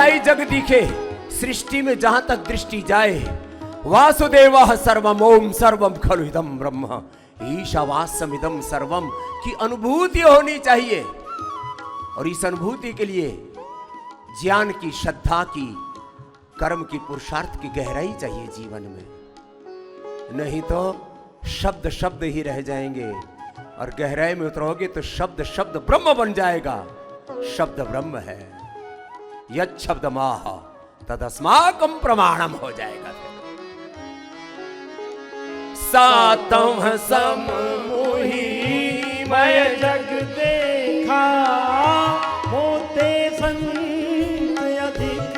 साई जग दिखे, सृष्टि में जहां तक दृष्टि जाए, वासुदेवः सर्वम ओम सर्वम खलु इदं ब्रह्म ईशावास्यम इदं सर्वम की अनुभूति होनी चाहिए। और इस अनुभूति के लिए ज्ञान की, श्रद्धा की, कर्म की, पुरुषार्थ की गहराई चाहिए जीवन में। नहीं तो शब्द शब्द ही रह जाएंगे, और गहराई में उतरोगे तो शब्द शब्द ब्रह्म बन जाएगा। शब्द ब्रह्म है, यत् शब्द माह तदस्माकं प्रमाणम हो जाएगा। सातम सम मोहि मय जग देखा, मोते संत अधिक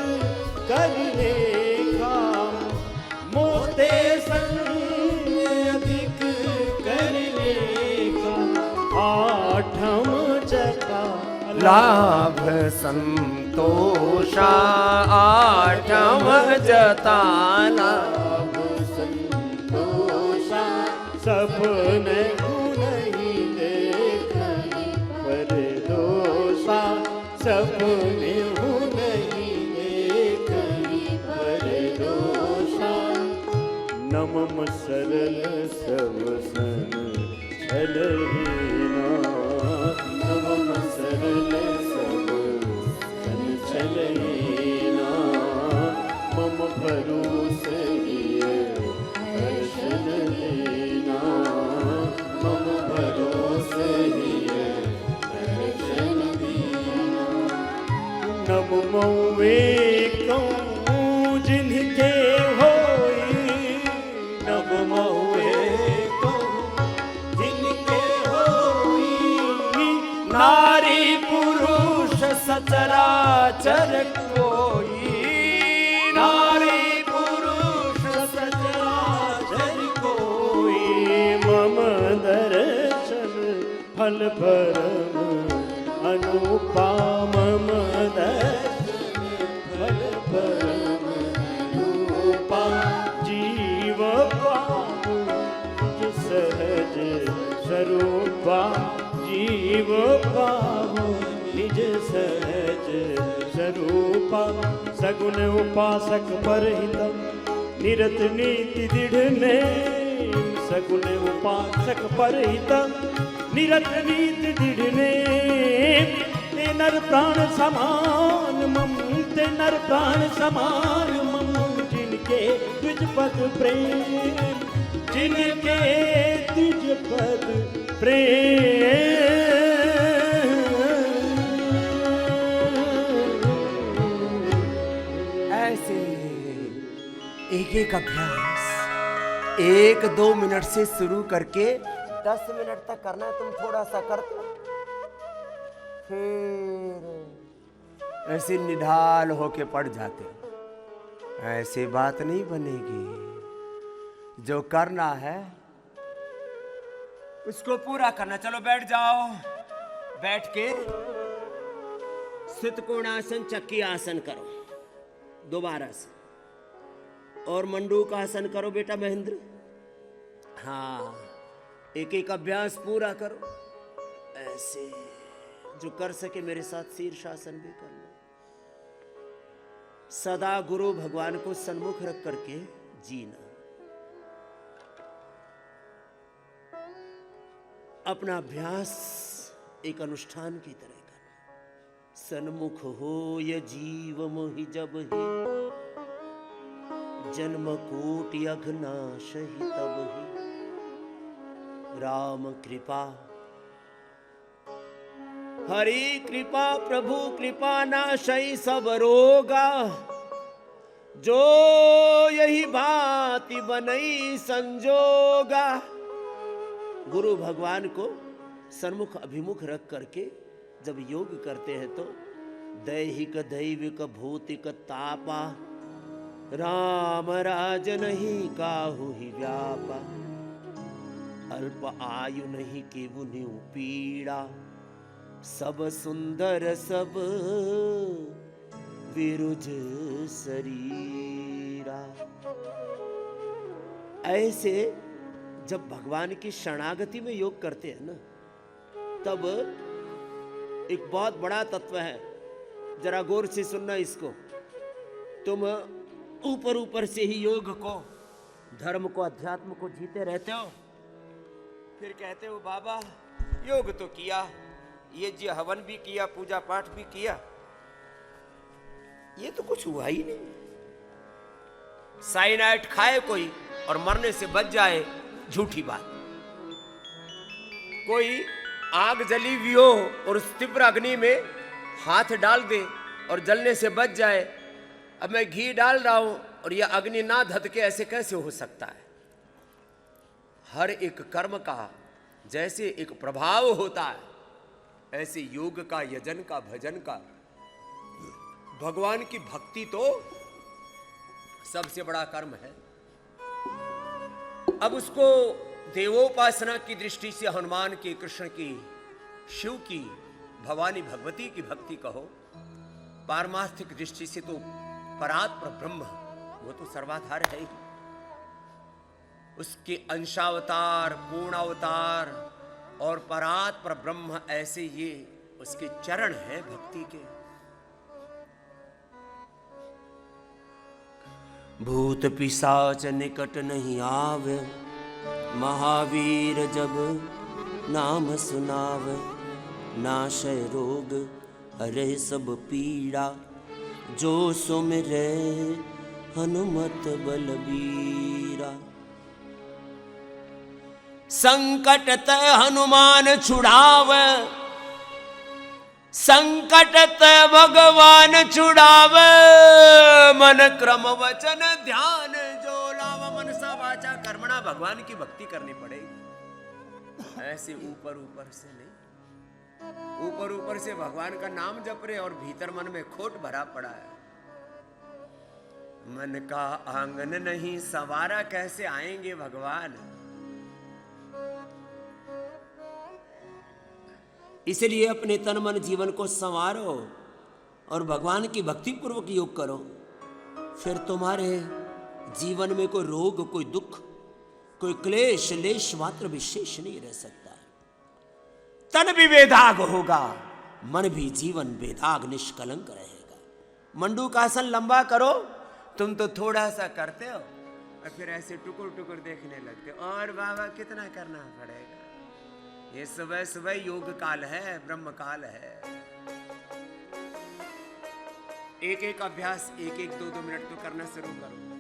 कर देखा, मोते संत अधिक कर देखा, आठम जता लाभ संतोषा, आठम जता लाभ संतोषा, सपने नहीं देखी पर दोषा, सपने नहीं देखी पर दोषा, नमम सरल समसन छलहीना, नमम सरल समसन छलहीना, मम भरोसे दर्शन देना, मम भरोसे दर्शन देना, नमो एकं जिनके होई, नमो एकं जिनके होई, नारी पुरुष सचराचर कोई, नारी पुरुष सचराचर कोई, मम दर्शन फल परम अनुपा, मम दर्शन फल परम अनुपा, जीव पावु निज सहज स्वरूपा, जीव पावु निज सहज स्वरूपा, सगुण उपासक परहितम निरत नीति दृढ़ नेम, सगुण उपासक परहितम निरत नीति दृढ़ नेम, ते नर प्राण समान मम, ते नर प्राण समान मम, जिनके तुझ पद प्रेम, जिनके तुझ पद प्रेम। ऐसे एक एक अभ्यास 1-2 मिनट से शुरू करके 10 मिनट तक करना है। तुम थोड़ा सा करते हो, फिर ऐसे निढाल होके पड़ जाते हो। ऐसे बात नहीं बनेगी। जो करना है उसको पूरा करना। चलो बैठ जाओ। बैठ के स्थित कोणासन, चक्की आसन करो दोबारा से, और मंडूक आसन करो बेटा महेंद्र। हाँ, एक एक अभ्यास पूरा करो। ऐसे जो कर सके मेरे साथ शीर्षासन भी कर लो। सदा गुरु भगवान को सन्मुख रख करके जीना। अपना अभ्यास एक अनुष्ठान की तरह करना। सन्मुख हो ये जीव मोहि जब ही, जन्म कोटि अघनाश ही तब ही। राम कृपा हरि कृपा, प्रभु कृपा नाशई सब रोगा। जो यही भांति बनई संजोगा। गुरु भगवान को सन्मुख अभिमुख रख करके जब योग करते हैं तो दैहिक दैविक भौतिक तापा, राम राज नहीं काहू ही व्यापा। अल्प आयु नहीं केवु न्यू पीड़ा, सब सुंदर सब विरुज शरीरा। ऐसे जब भगवान की शरणागति में योग करते हैं ना, तब एक बहुत बड़ा तत्व है जरा गौर से सुनना इसको। तुम ऊपर ऊपर से ही योग को, धर्म को, अध्यात्म को जीते रहते हो, फिर कहते हो बाबा योग तो किया, ये जी हवन भी किया, पूजा पाठ भी किया, ये तो कुछ हुआ ही नहीं। साइनाइड खाए कोई और मरने से बच जाए, झूठी बात। कोई आग जली हुई हो और उस तीव्र अग्नि में हाथ डाल दे और जलने से बच जाए। अब मैं घी डाल रहा हूं और यह अग्नि ना धधके, ऐसे कैसे हो सकता है? हर एक कर्म का जैसे एक प्रभाव होता है, ऐसे योग का, यजन का, भजन का, भगवान की भक्ति तो सबसे बड़ा कर्म है। अब उसको देवोपासना की दृष्टि से हनुमान की, कृष्ण की, शिव की, भवानी भगवती की भक्ति कहो, पारमार्थिक दृष्टि से तो परात्पर ब्रह्म वो तो सर्वाधार है ही। उसके अंशावतार, पूर्णावतार और परात्पर ब्रह्म, ऐसे ये उसके चरण हैं भक्ति के। भूत पिशाच निकट नहीं आवे, महावीर जब नाम सुनावे, नाशय रोग हरे सब पीड़ा, जो सुमिरे हनुमत बलबीरा। संकट तय हनुमान छुड़ावे, संकट तय भगवान छुड़ावे, मन क्रम वचन ध्यान जो लावा। मनसा वाचा कर्मणा, भगवान की भक्ति करनी पड़ेगी। ऐसे ऊपर ऊपर से नहीं, ऊपर ऊपर से भगवान का नाम जप रहे और भीतर मन में खोट भरा पड़ा है। मन का आंगन नहीं संवारा, कैसे आएंगे भगवान? इसलिए अपने तन मन जीवन को संवारो और भगवान की भक्ति पूर्वक योग करो, फिर तुम्हारे जीवन में कोई रोग, कोई दुख, कोई क्लेश लेश मात्र विशेष नहीं रह सकता। तन भी बेदाग होगा, मन भी जीवन बेदाग निष्कलंक रहेगा। मंडू का आसन लंबा करो, तुम तो थोड़ा सा करते हो और फिर ऐसे टुकुर टुकुर देखने लगते हो, और बाबा कितना करना पड़ेगा? ये सुबह सुबह योग काल है, ब्रह्म काल है। एक एक अभ्यास, एक एक 2-2 मिनट तो करना शुरू करो।